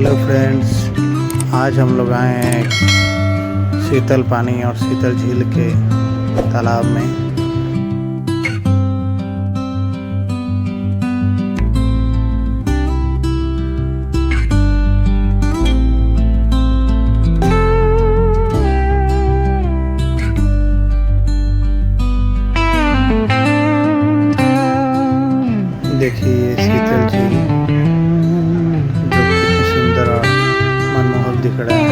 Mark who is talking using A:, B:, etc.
A: Hello friends, आज हम लोग आए हैं शीतल पानी और शीतल झील के तालाब में। देखिए ये शीतल झील जो कितनी सुंदर और मनमोहक दिख रहा है।